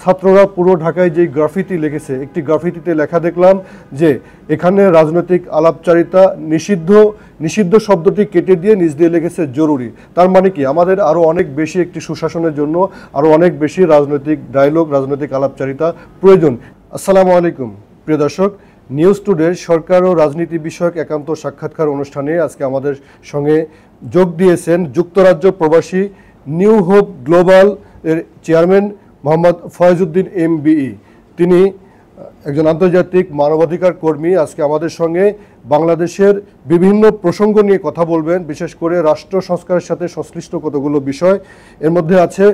ছাত্ররা পুরো ঢাকায় যেই গ্রাফিতি লিখেছে, একটি গ্রাফিতিতে লেখা দেখলাম যে এখানে রাজনৈতিক আলাপচারিতা নিষিদ্ধ, নিষিদ্ধ শব্দটি কেটে দিয়ে নিচ দিয়ে লিখেছে জরুরি। তার মানে কি আমাদের আরও অনেক বেশি একটি সুশাসনের জন্য আরও অনেক বেশি রাজনৈতিক ডায়লগ, রাজনৈতিক আলাপচারিতা প্রয়োজন। আসসালামু আলাইকুম প্রিয় দর্শক, নিউজ টুডের সরকার ও রাজনীতি বিষয়ক একান্ত সাক্ষাৎকার অনুষ্ঠানে আজকে আমাদের সঙ্গে যোগ দিয়েছেন যুক্তরাজ্য প্রবাসী নিউ হোপ গ্লোবাল এর চেয়ারম্যান মোহাম্মদ ফয়েজউদ্দিন MBE। তিনি একজন আন্তর্জাতিক মানবাধিকার কর্মী। আজকে আমাদের সঙ্গে বাংলাদেশের বিভিন্ন প্রসঙ্গ নিয়ে কথা বলবেন, বিশেষ করে রাষ্ট্র সংস্কারের সাথে সংশ্লিষ্ট কতগুলো বিষয়। এর মধ্যে আছে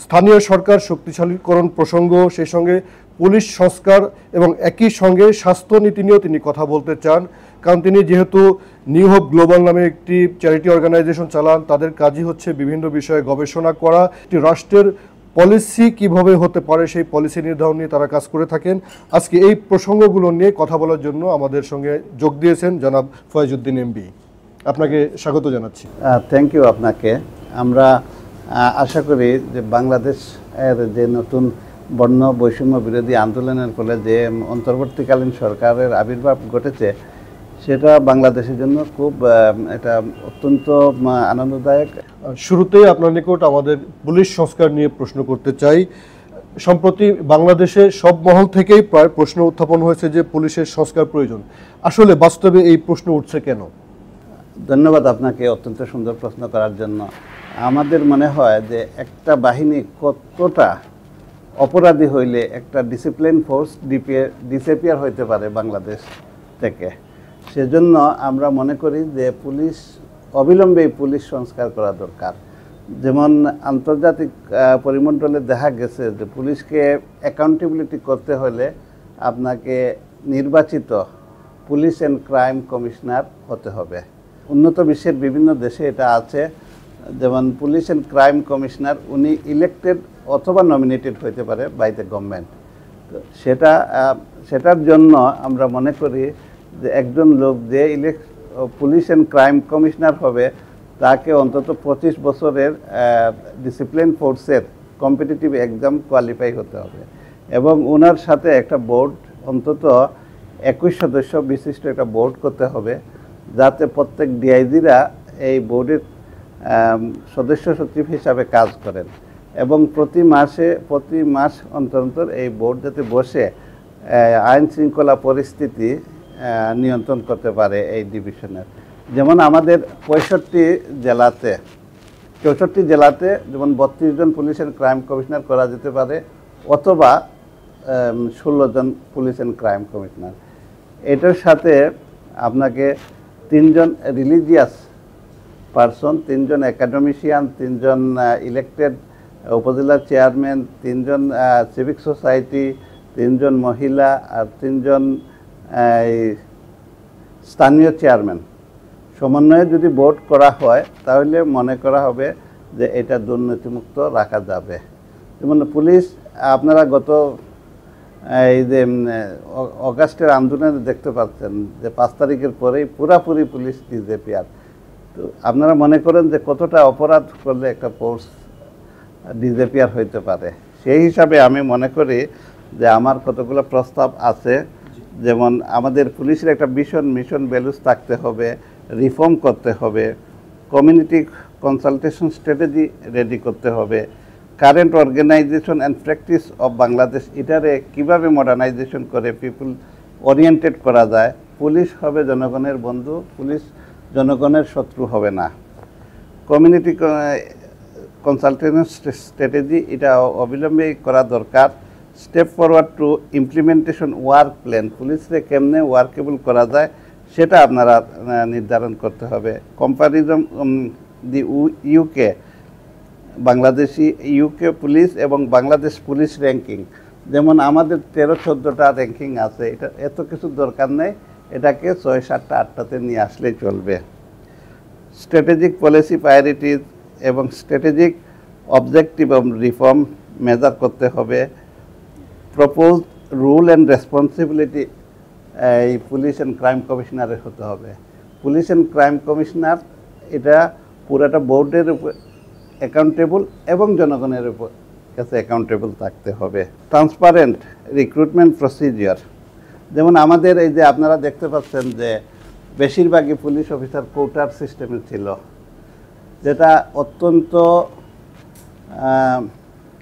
স্থানীয় সরকার শক্তিশালীকরণ প্রসঙ্গ, সেই সঙ্গে পুলিশ সংস্কার এবং একই সঙ্গে স্বাস্থ্যনীতি নিয়েও তিনি কথা বলতে চান। কারণ তিনি যেহেতু নিউ হোপ গ্লোবাল নামে একটি চ্যারিটি অর্গানাইজেশন চালান, তাদের কাজই হচ্ছে বিভিন্ন বিষয়ে গবেষণা করা, একটি রাষ্ট্রের পলিসি কিভাবে হতে পারে সেই পলিসি নির্ধারণ নিয়ে তারা কাজ করে থাকেন। আজকে এই প্রসঙ্গগুলো নিয়ে কথা বলার জন্য আমাদের সঙ্গে যোগ দিয়েছেন জনাব ফয়েজউদ্দিন MBE। আপনাকে স্বাগত জানাচ্ছি। থ্যাংক ইউ আপনাকে। আমরা আশা করি যে বাংলাদেশ এর যে নতুন বর্ণ বৈষম্য বিরোধী আন্দোলনের ফলে যে অন্তর্বর্তীকালীন সরকারের আবির্ভাব ঘটেছে, সেটা বাংলাদেশের জন্য খুব এটা অত্যন্ত আনন্দদায়ক। শুরুতেই আপনার নিকট আমাদের পুলিশ সংস্কার নিয়ে প্রশ্ন করতে চাই। সম্প্রতি বাংলাদেশে সব মহল থেকেই প্রায় প্রশ্ন উত্থাপন হয়েছে যে পুলিশের সংস্কার প্রয়োজন। আসলে বাস্তবে এই প্রশ্ন উঠছে কেন? ধন্যবাদ আপনাকে অত্যন্ত সুন্দর প্রশ্ন করার জন্য। আমাদের মনে হয় যে একটা বাহিনী কতটা অপরাধী হইলে একটা ডিসিপ্লিন ফোর্স ডিসঅ্যাপিয়ার হইতে পারে বাংলাদেশ থেকে। সেজন্য আমরা মনে করি যে পুলিশ অবিলম্বে পুলিশ সংস্কার করা দরকার। যেমন আন্তর্জাতিক পরিমণ্ডলে দেখা গেছে যে পুলিশকে অ্যাকাউন্টেবিলিটি করতে হলে আপনাকে নির্বাচিত পুলিশ অ্যান্ড ক্রাইম কমিশনার হতে হবে। উন্নত বিশ্বের বিভিন্ন দেশে এটা আছে। যেমন পুলিশ অ্যান্ড ক্রাইম কমিশনার উনি ইলেক্টেড অথবা নমিনেটেড হইতে পারে বাই দ্য গভর্নমেন্ট। তো সেটার জন্য আমরা মনে করি যে একজন লোক যে পুলিশ অ্যান্ড ক্রাইম কমিশনার হবে তাকে অন্তত 25 বছরের ডিসিপ্লিন ফোর্সের কম্পিটিটিভ এক্সাম কোয়ালিফাই হতে হবে এবং ওনার সাথে একটা বোর্ড, অন্তত 21 সদস্য বিশিষ্ট একটা বোর্ড করতে হবে, যাতে প্রত্যেক ডিআইজিরা এই বোর্ডের সদস্য সচিব হিসাবে কাজ করেন এবং প্রতি মাস অন্তর অন্তর এই বোর্ড যাতে বসে আইন শৃঙ্খলা পরিস্থিতি নিয়ন্ত্রণ করতে পারে এই ডিভিশনের। যেমন আমাদের 64 জেলাতে যেমন 32 জন পুলিশ অ্যান্ড ক্রাইম কমিশনার করা যেতে পারে অথবা 16 জন পুলিশ অ্যান্ড ক্রাইম কমিশনার। এটার সাথে আপনাকে 3 জন রিলিজিয়াস পারসন, 3 জন একাডেমিশিয়ান, 3 জন ইলেক্টেড উপজেলা চেয়ারম্যান, 3 জন সিভিক সোসাইটি, 3 জন মহিলা আর 3 জন স্থানীয় চেয়ারম্যান সমন্বয়ে যদি বোর্ড করা হয় তাহলে মনে করা হবে যে এটা দুর্নীতিমুক্ত রাখা যাবে। যেমন পুলিশ আপনারা গত এই যে অগাস্টের আন্দোলনে দেখতে পাচ্ছেন যে 5 তারিখের পরেই পুরাপুরি পুলিশ ডিসঅ্যাপিয়ার। তো আপনারা মনে করেন যে কতটা অপরাধ করলে একটা ফোর্স ডিসঅ্যাপিয়ার হইতে পারে। সেই হিসাবে আমি মনে করি যে আমার কতগুলো প্রস্তাব আছে। যেমন আমাদের পুলিশের একটা মিশন ভ্যালুস থাকতে হবে, রিফর্ম করতে হবে, কমিউনিটি কনসালটেশন স্ট্র্যাটেজি রেডি করতে হবে, current organization and practice of Bangladesh এটারে কীভাবে মডার্নাইজেশন করে পিপুল ওরিয়েন্টেড করা যায়। পুলিশ হবে জনগণের বন্ধু, পুলিশ জনগণের শত্রু হবে না। কমিউনিটি কনসালটেশন স্ট্র্যাটেজি এটা অবিলম্বে করা দরকার। Step forward to implementation work plan, পুলিশরে কেমনে ওয়ার্কেবল করা যায় সেটা আপনারা নির্ধারণ করতে হবে। Comparison the UK, Bangladeshi UK police এবং বাংলাদেশ পুলিশ র্যাঙ্কিং, যেমন আমাদের 13-14টা র্যাঙ্কিং আছে, এটা এত কিছু দরকার নেই, এটাকে 6-7-8টাতে নিয়ে আসলেই চলবে। স্ট্র্যাটেজিক পলিসি প্রায়োরিটিজ এবং strategic objective of reform measure করতে হবে। প্রপোজ রুল অ্যান্ড রেসপন্সিবিলিটি এই পুলিশ অ্যান্ড ক্রাইম কমিশনারের হতে হবে। পুলিশ অ্যান্ড ক্রাইম কমিশনার এটা পুরাটা বোর্ডের উপর অ্যাকাউন্টেবল এবং জনগণের উপর কাছে অ্যাকাউন্টেবল থাকতে হবে। ট্রান্সপারেন্ট রিক্রুটমেন্ট প্রসিজিওর, যেমন আমাদের এই যে আপনারা দেখতে পাচ্ছেন যে বেশিরভাগই পুলিশ অফিসার কোটার সিস্টেমে ছিল, যেটা অত্যন্ত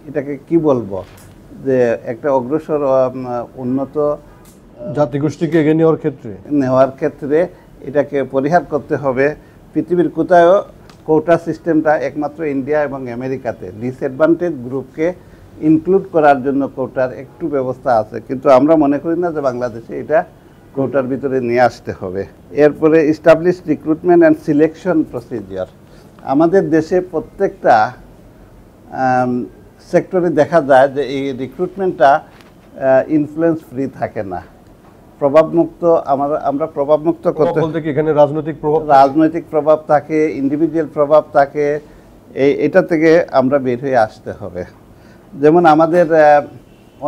এটাকে কি বলবো, যে একটা অগ্রসর উন্নত জাতিগোষ্ঠীকে এগিয়ে নেওয়ার ক্ষেত্রে এটাকে পরিহার করতে হবে। পৃথিবীর কোথাও কোটা সিস্টেমটা একমাত্র ইন্ডিয়া এবং আমেরিকাতে ডিসঅ্যাডভান্টেজ গ্রুপকে ইনক্লুড করার জন্য কোটার একটু ব্যবস্থা আছে, কিন্তু আমরা মনে করি না যে বাংলাদেশে এটা কোটার ভিতরে নিয়ে আসতে হবে। এরপরে establish recruitment and selection procedure, আমাদের দেশে প্রত্যেকটা সেক্টরে দেখা যায় যে এই রিক্রুটমেন্টটা ইনফ্লুয়েন্স ফ্রি থাকে না, প্রভাবমুক্ত। আমরা প্রভাবমুক্ত করতে বলতে কি এখানে রাজনৈতিক প্রভাব থাকে, ইন্ডিভিজুয়াল প্রভাব থাকে, এটা থেকে আমরা বের হয়ে আসতে হবে। যেমন আমাদের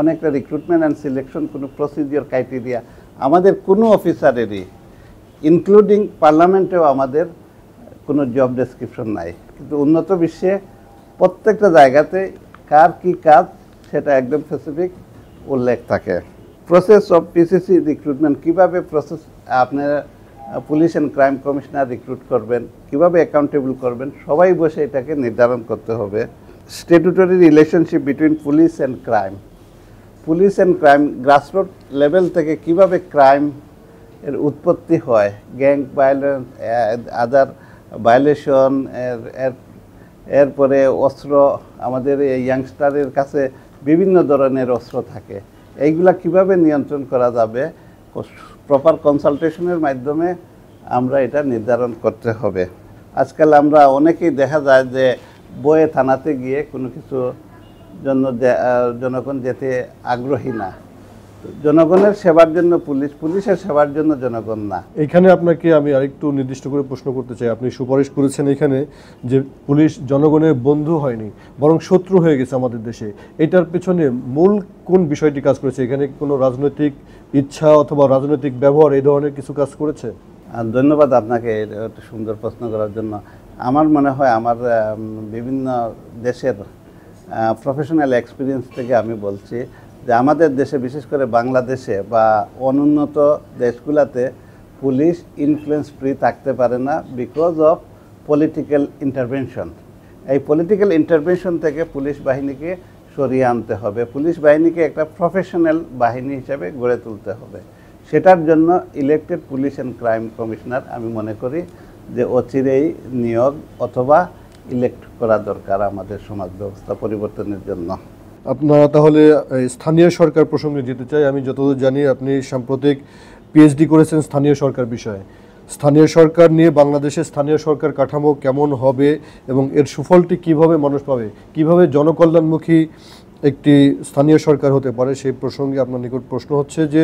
অনেকটা রিক্রুটমেন্ট অ্যান্ড সিলেকশন কোনো প্রসিডিওর ক্রাইটেরিয়া আমাদের কোনো অফিসারেরই, ইনক্লুডিং পার্লামেন্টেও আমাদের কোনো জব ডেসক্রিপশন নাই, কিন্তু উন্নত বিশ্বে প্রত্যেকটা জায়গাতে কার কি কাজ সেটা একদম স্পেসিফিক উল্লেখ থাকে। প্রসেস অফ পিসিসি রিক্রুটমেন্ট, কীভাবে প্রসেস আপনারা police and crime commissioner recruit করবেন, কিভাবে অ্যাকাউন্টেবল করবেন, সবাই বসে এটাকে নির্ধারণ করতে হবে। Statutory relationship between police and crime, grassroot level থেকে কিভাবে ক্রাইম এর উৎপত্তি হয়, গ্যাং ভায়োলেন্স, আদার ভায়োলেশন, এরপরে অস্ত্র, আমাদের এই ইয়াংস্টারের কাছে বিভিন্ন ধরনের অস্ত্র থাকে, এইগুলা কিভাবে নিয়ন্ত্রণ করা যাবে, প্রপার কনসালটেশনের মাধ্যমে আমরা এটা নির্ধারণ করতে হবে। আজকাল আমরা অনেকেই দেখা যায় যে বয়ে থানাতে গিয়ে কোনো কিছু জন্য জনগণ যেতে আগ্রহী না, জনগণের সেবার জন্য পুলিশের সেবার জন্য জনগণ না। এখানে আপনাকে আমি আরেকটু নির্দিষ্ট করে প্রশ্ন করতে চাই, আপনি সুপারিশ করেছেন এখানে যে পুলিশ জনগণের বন্ধু হয়নি বরং শত্রু হয়ে গেছে আমাদের দেশে, এটার পেছনে মূল কোন বিষয়টি কাজ করেছে? এখানে কোনো রাজনৈতিক ইচ্ছা অথবা রাজনৈতিক ব্যবহার এই ধরনের কিছু কাজ করেছে? ধন্যবাদ আপনাকে একটা সুন্দর প্রশ্ন করার জন্য। আমার মনে হয় আমার বিভিন্ন দেশের প্রফেশনাল এক্সপিরিয়েন্স থেকে আমি বলছি যে আমাদের দেশে, বিশেষ করে বাংলাদেশে বা অনুন্নত দেশগুলোতে পুলিশ ইনফ্লুয়েন্স ফ্রি থাকতে পারে না বিকজ অফ পলিটিক্যাল ইন্টারভেনশন। এই পলিটিক্যাল ইন্টারভেনশন থেকে পুলিশ বাহিনীকে সরিয়ে আনতে হবে, পুলিশ বাহিনীকে একটা প্রফেশনাল বাহিনী হিসেবে গড়ে তুলতে হবে। সেটার জন্য elected police and crime commissioner আমি মনে করি যে অচিরেই নিয়োগ অথবা ইলেক্ট করা দরকার আমাদের সমাজ ব্যবস্থা পরিবর্তনের জন্য। আপনারা তাহলে স্থানীয় সরকার প্রসঙ্গে যেতে চাই। আমি যতদূর জানি আপনি সাম্প্রতিক পিএইচডি করেছেন স্থানীয় সরকার বিষয়ে। স্থানীয় সরকার নিয়ে বাংলাদেশের স্থানীয় সরকার কাঠামো কেমন হবে এবং এর সুফলটি কিভাবে মানুষ পাবে, কিভাবে জনকল্যাণমুখী একটি স্থানীয় সরকার হতে পারে, সেই প্রসঙ্গে আপনার নিকট প্রশ্ন হচ্ছে যে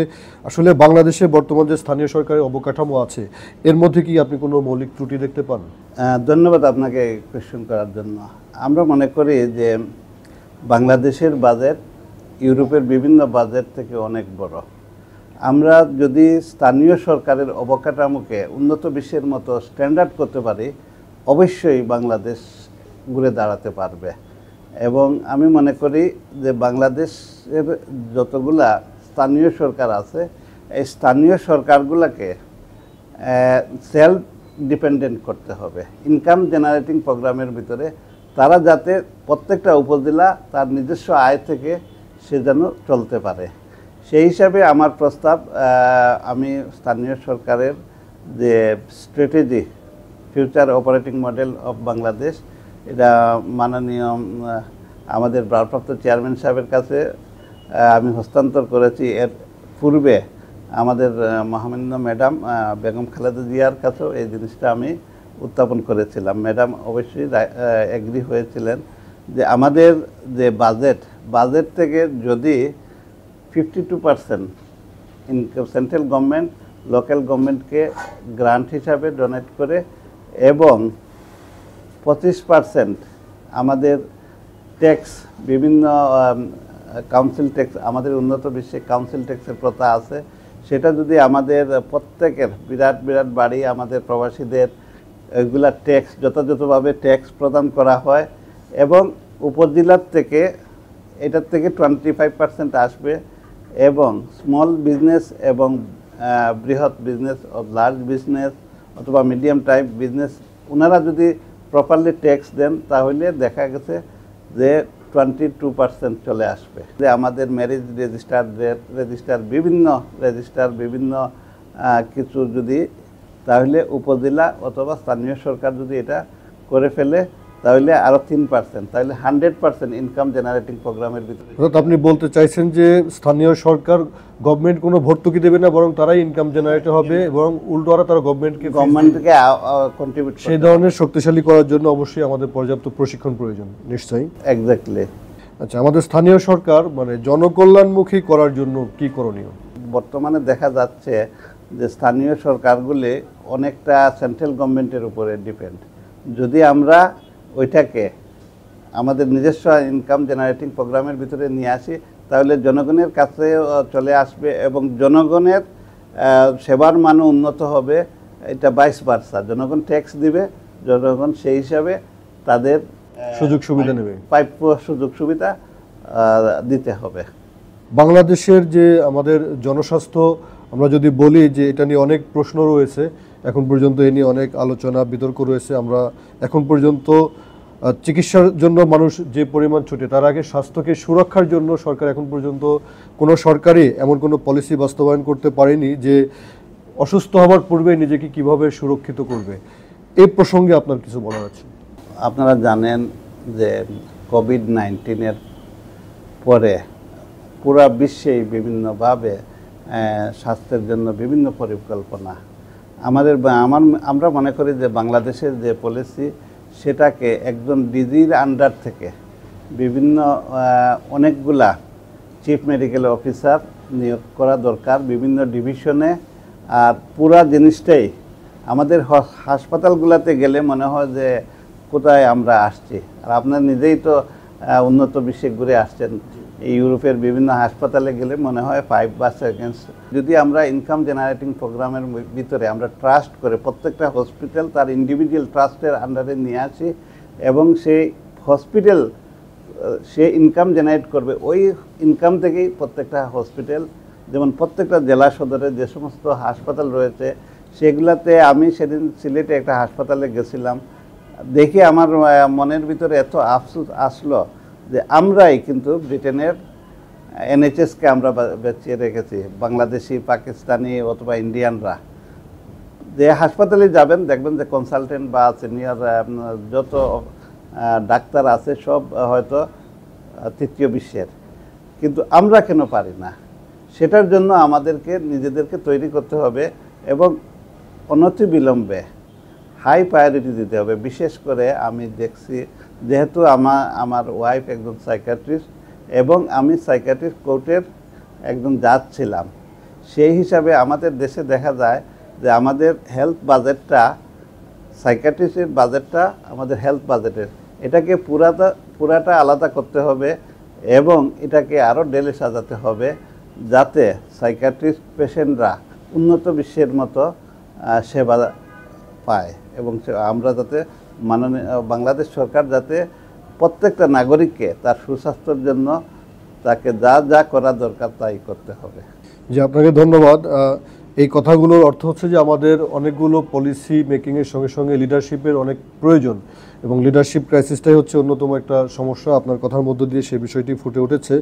আসলে বাংলাদেশে বর্তমান যে স্থানীয় সরকারের অবকাঠামো আছে এর মধ্যে কি আপনি কোনো মৌলিক ত্রুটি দেখতে পান? ধন্যবাদ আপনাকে কোয়েশ্চেন করার জন্য। আমরা মনে করি যে বাংলাদেশের বাজেট ইউরোপের বিভিন্ন বাজেট থেকে অনেক বড়। আমরা যদি স্থানীয় সরকারের অবকাঠামোকে উন্নত বিশ্বের মতো স্ট্যান্ডার্ড করতে পারি, অবশ্যই বাংলাদেশ ঘুরে দাঁড়াতে পারবে। এবং আমি মনে করি যে বাংলাদেশের যতগুলা স্থানীয় সরকার আছে, এই স্থানীয় সরকারগুলোকে সেলফ ডিপেন্ডেন্ট করতে হবে। ইনকাম জেনারেটিং প্রোগ্রামের ভিতরে তারা যাতে প্রত্যেকটা উপজেলা তার নিজস্ব আয় থেকে সে যেন চলতে পারে, সেই হিসাবে আমার প্রস্তাব, আমি স্থানীয় সরকারের যে strategy future operating model of Bangladesh, এটা মাননীয় আমাদের ভারপ্রাপ্ত চেয়ারম্যান সাহেবের কাছে আমি হস্তান্তর করেছি। এর পূর্বে আমাদের মহামান্য ম্যাডাম বেগম খালেদা জিয়ার কাছেও এই জিনিসটা আমি উত্থাপন করেছিলাম। ম্যাডাম অবশ্যই এগ্রি হয়েছিলেন যে আমাদের যে বাজেট থেকে যদি 52% ইনকাম সেন্ট্রাল গভর্নমেন্ট লোকাল গভর্নমেন্টকে গ্রান্ট হিসাবে ডোনেট করে এবং 25% আমাদের ট্যাক্স, বিভিন্ন কাউন্সিল ট্যাক্স, আমাদের উন্নত বিশ্বে কাউন্সিল ট্যাক্সের প্রথা আছে, সেটা যদি আমাদের প্রত্যেকের বিরাট বিরাট বাড়ি আমাদের প্রবাসীদের এগুলা ট্যাক্স যথাযথভাবে ট্যাক্স প্রদান করা হয় এবং উপজেলার থেকে এটার থেকে 25% আসবে, এবং স্মল বিজনেস এবং বৃহৎ বিজনেস, লার্জ বিজনেস অথবা মিডিয়াম টাইপ বিজনেস, ওনারা যদি প্রপারলি ট্যাক্স দেন তাহলে দেখা গেছে যে 22% চলে আসবে। যে আমাদের ম্যারেজ রেজিস্টার বিভিন্ন কিছু যদি তাহলে উপজেলা অথবা স্থানীয় সরকার যদি এটা করে ফেলে তাহলে আরও 3%, তাহলে 100% ইনকাম জেনারেটিং প্রোগ্রামের ভিতরে। অর্থাৎ আপনি বলতে চাইছেন যে স্থানীয় সরকার গভর্নমেন্ট কোনো ভর্তুকি দেবে না, বরং তারাই ইনকাম জেনারেট হবে এবং উল্টোরা তারা গভর্নমেন্টকে কন্ট্রিবিউট। সেই ধরনের শক্তিশালী করার জন্য অবশ্যই আমাদের পর্যাপ্ত প্রশিক্ষণ প্রয়োজন। নিশ্চয়ই, এক্স্যাক্টলি। আচ্ছা, আমাদের স্থানীয় সরকার মানে জনকল্যাণমুখী করার জন্য কি করণীয়? বর্তমানে দেখা যাচ্ছে যে স্থানীয় সরকারগুলি অনেকটা সেন্ট্রাল গভর্নমেন্টের উপরে ডিপেন্ড। যদি আমরা ওইটাকে আমাদের নিজস্ব ইনকাম জেনারেটিং প্রোগ্রামের ভিতরে নিয়ে আসি তাহলে জনগণের কাছে চলে আসবে এবং জনগণের সেবার মানও উন্নত হবে। এটা ভাইস ভার্সা, জনগণ ট্যাক্স দিবে, জনগণ সেই হিসাবে তাদের সুযোগ সুবিধা নেবে, প্রাপ্য সুযোগ সুবিধা দিতে হবে। বাংলাদেশের যে আমাদের জনস্বাস্থ্য, আমরা যদি বলি যে এটা নিয়ে অনেক প্রশ্ন রয়েছে, এখন পর্যন্ত এ নিয়ে অনেক আলোচনা বিতর্ক রয়েছে। আমরা এখন পর্যন্ত চিকিৎসার জন্য মানুষ যে পরিমাণ ছুটে, তার আগে স্বাস্থ্যকে সুরক্ষার জন্য সরকার এখন পর্যন্ত কোনো সরকারই এমন কোনো পলিসি বাস্তবায়ন করতে পারেনি যে অসুস্থ হওয়ার পূর্বে নিজেকে কিভাবে সুরক্ষিত করবে। এই প্রসঙ্গে আপনার কিছু বলার আছে? আপনারা জানেন যে কোভিড-19 পরে পুরা বিশ্বেই বিভিন্নভাবে স্বাস্থ্যের জন্য বিভিন্ন পরিকল্পনা আমরা মনে করি যে বাংলাদেশের যে পলিসি সেটাকে একজন ডিজির আন্ডার থেকে বিভিন্ন অনেকগুলা চিফ মেডিকেল অফিসার নিয়োগ করা দরকার বিভিন্ন ডিভিশনে। আর পুরা জিনিসটাই আমাদের হাসপাতালগুলোতে গেলে মনে হয় যে কোথায় আমরা আসছি। আর আপনার নিজেই তো উন্নত বিশ্বে ঘুরে আসছেন, ইউরোপের বিভিন্ন হাসপাতালে গেলে মনে হয় 5 বা সেকেন্ডস। যদি আমরা ইনকাম জেনারেটিং প্রোগ্রামের ভিতরে আমরা ট্রাস্ট করে প্রত্যেকটা হসপিটাল তার ইন্ডিভিজুয়াল ট্রাস্টের আন্ডারে নিয়ে আসি এবং সেই হসপিটাল সে ইনকাম জেনারেট করবে, ওই ইনকাম থেকেই প্রত্যেকটা হসপিটাল, যেমন প্রত্যেকটা জেলা সদরে যে সমস্ত হাসপাতাল রয়েছে সেগুলাতে, আমি সেদিন সিলেটে একটা হাসপাতালে গেছিলাম, দেখে আমার মনের ভিতরে এত আফসোস আসলো যে আমরাই কিন্তু ব্রিটেনের এনএইচএসকে আমরা বেঁচিয়ে রেখেছি। বাংলাদেশি, পাকিস্তানি অথবা ইন্ডিয়ানরা যে হাসপাতালে যাবেন দেখবেন যে কনসালটেন্ট বা সিনিয়র যত ডাক্তার আছে সব হয়তো তৃতীয় বিশ্বের, কিন্তু আমরা কেন পারি না? সেটার জন্য আমাদেরকে নিজেদেরকে তৈরি করতে হবে এবং অনতিবিলম্বে হাই প্রায়োরিটি দিতে হবে। বিশেষ করে আমি দেখছি, যেহেতু আমার ওয়াইফ একজন সাইকিয়াট্রিস্ট এবং আমি সাইকিয়াট্রিস্ট কোর্টের একজন জাজ ছিলাম, সেই হিসাবে আমাদের দেশে দেখা যায় যে আমাদের হেলথ বাজেটটা, সাইকিয়াট্রিস্টের বাজেটটা আমাদের হেলথ বাজেটের, এটাকে পুরাটা আলাদা করতে হবে এবং এটাকে আরও ডেলে সাজাতে হবে যাতে সাইকিয়াট্রিস্ট পেশেন্টরা উন্নত বিশ্বের মতো সেবা পায় এবং আমরা যাতে বাংলাদেশ সরকার যাতে প্রত্যেকটা নাগরিককে তার সুস্বাস্থ্যের জন্য তাকে যা যা করা দরকার তাই করতে হবে। জি, আপনাকে ধন্যবাদ। এই কথাগুলোর অর্থ হচ্ছে যে আমাদের অনেকগুলো পলিসি মেকিংয়ের সঙ্গে সঙ্গে লিডারশিপের অনেক প্রয়োজন এবং লিডারশিপ ক্রাইসিসটাই হচ্ছে অন্যতম একটা সমস্যা। আপনার কথার মধ্য দিয়ে সেই বিষয়টি ফুটে উঠেছে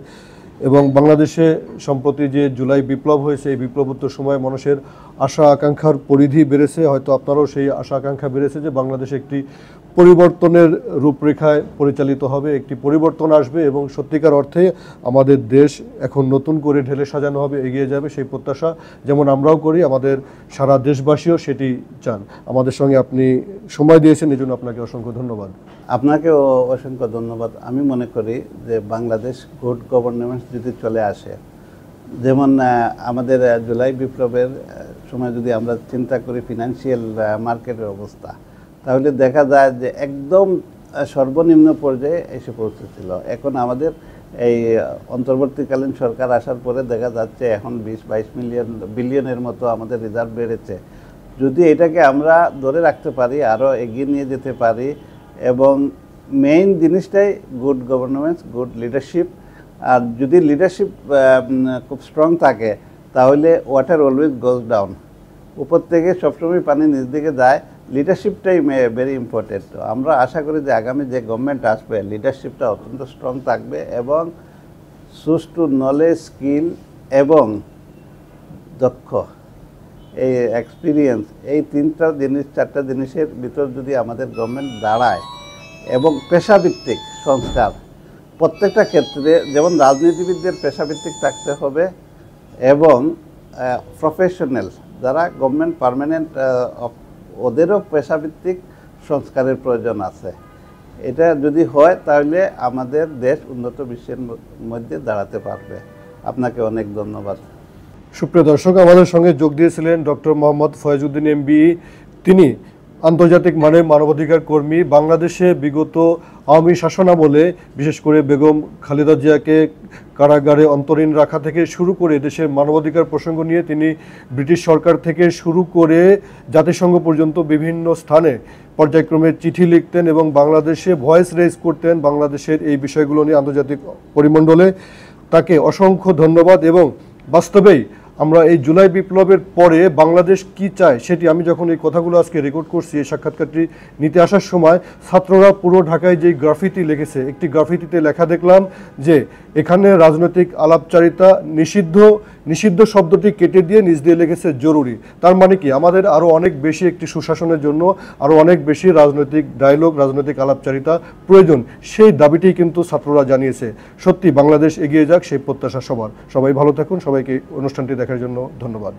এবং বাংলাদেশে সম্প্রতি যে জুলাই বিপ্লব হয়েছে, এই বিপ্লবোত্তর সময় মানুষের আশা আকাঙ্ক্ষার পরিধি বেড়েছে। হয়তো আপনারও সেই আশা আকাঙ্ক্ষা বেড়েছে যে বাংলাদেশে একটি পরিবর্তনের রূপরেখায় পরিচালিত হবে, একটি পরিবর্তন আসবে এবং সত্যিকার অর্থে আমাদের দেশ এখন নতুন করে ঢেলে সাজানো হবে, এগিয়ে যাবে, সেই প্রত্যাশা যেমন আমরাও করি, আমাদের সারা দেশবাসীও সেটি চান। আমাদের সঙ্গে আপনি সময় দিয়েছেন, এই জন্য আপনাকে অসংখ্য ধন্যবাদ। আপনাকেও অসংখ্য ধন্যবাদ। আমি মনে করি যে বাংলাদেশ গুড গভর্নেন্স যদি চলে আসে, যেমন আমাদের জুলাই বিপ্লবের সময় যদি আমরা চিন্তা করি ফিনান্সিয়াল মার্কেটের অবস্থা, তাহলে দেখা যায় যে একদম সর্বনিম্ন পর্যায়ে এসে পৌঁছেছিল। এখন আমাদের এই অন্তর্বর্তীকালীন সরকার আসার পরে দেখা যাচ্ছে এখন 20-22 বিলিয়নের মতো আমাদের রিজার্ভ বেড়েছে। যদি এটাকে আমরা ধরে রাখতে পারি, আরও এগিয়ে নিয়ে যেতে পারি এবং মেইন জিনিসটাই গুড গভর্নেন্স, গুড লিডারশিপ, আর যদি লিডারশিপ খুব স্ট্রং থাকে তাহলে ওয়াটার অলওয়েজ গোজ ডাউন, উপর থেকে সবসময় পানি নিচ দিকে যায়। লিডারশিপটাই ভেরি ইম্পর্টেন্ট। তো আমরা আশা করি যে আগামী যে গভর্নমেন্ট আসবে লিডারশিপটা অত্যন্ত স্ট্রং থাকবে এবং সুষ্ঠু নলেজ, স্কিল এবং দক্ষ, এই এক্সপিরিয়েন্স, এই চারটা জিনিসের ভিতর যদি আমাদের গভর্নমেন্ট দাঁড়ায় এবং পেশাভিত্তিক সংস্কার প্রত্যেকটা ক্ষেত্রে, যেমন রাজনীতিবিদদের পেশাভিত্তিক থাকতে হবে এবং প্রফেশনাল যারা গভর্নমেন্ট পার্মানেন্ট ওদেরও পেশাভিত্তিক সংস্কারের প্রয়োজন আছে। এটা যদি হয় তাহলে আমাদের দেশ উন্নত বিশ্বের মধ্যে দাঁড়াতে পারবে। আপনাকে অনেক ধন্যবাদ। সুপ্রিয় দর্শক, আমাদের সঙ্গে যোগ দিয়েছিলেন ডক্টর মোহাম্মদ ফয়েজউদ্দিন এমবি। তিনি আন্তর্জাতিক মানের মানবাধিকার কর্মী। বাংলাদেশে বিগত আওয়ামী শাসনামলে বিশেষ করে বেগম খালেদা জিয়াকে কারাগারে অন্তরীণ রাখা থেকে শুরু করে দেশের মানবাধিকার প্রসঙ্গ নিয়ে তিনি ব্রিটিশ সরকার থেকে শুরু করে জাতিসংঘ পর্যন্ত বিভিন্ন স্থানে পর্যায়ক্রমে চিঠি লিখতেন এবং বাংলাদেশে ভয়েস রেজ করতেন বাংলাদেশের এই বিষয়গুলো নিয়ে আন্তর্জাতিক পরিমণ্ডলে। তাকে অসংখ্য ধন্যবাদ। এবং বাস্তবেই আমরা এই জুলাই বিপ্লবের পরে বাংলাদেশ কি চায় সেটি আমি যখন এই কথাগুলো আজকে রেকর্ড করছি, এই সাক্ষাৎকারটি নিতে আসার সময় ছাত্ররা পুরো ঢাকায় যেই গ্রাফিতি লিখেছে, একটি গ্রাফিতিতে লেখা দেখলাম যে এখানে রাজনৈতিক আলাপচারিতা নিষিদ্ধ, নিষিদ্ধ শব্দটি কেটে দিয়ে নিচ দিয়ে লিখেছে জরুরি। তার মানে কি আমাদের আরও অনেক বেশি একটি সুশাসনের জন্য আরও অনেক বেশি রাজনৈতিক ডায়লগ, রাজনৈতিক আলাপচারিতা প্রয়োজন, সেই দাবিটি কিন্তু ছাত্ররা জানিয়েছে। সত্যি বাংলাদেশ এগিয়ে যাক সেই প্রত্যাশা সবার। সবাই ভালো থাকুন। সবাইকে অনুষ্ঠানটি দেখার জন্য ধন্যবাদ।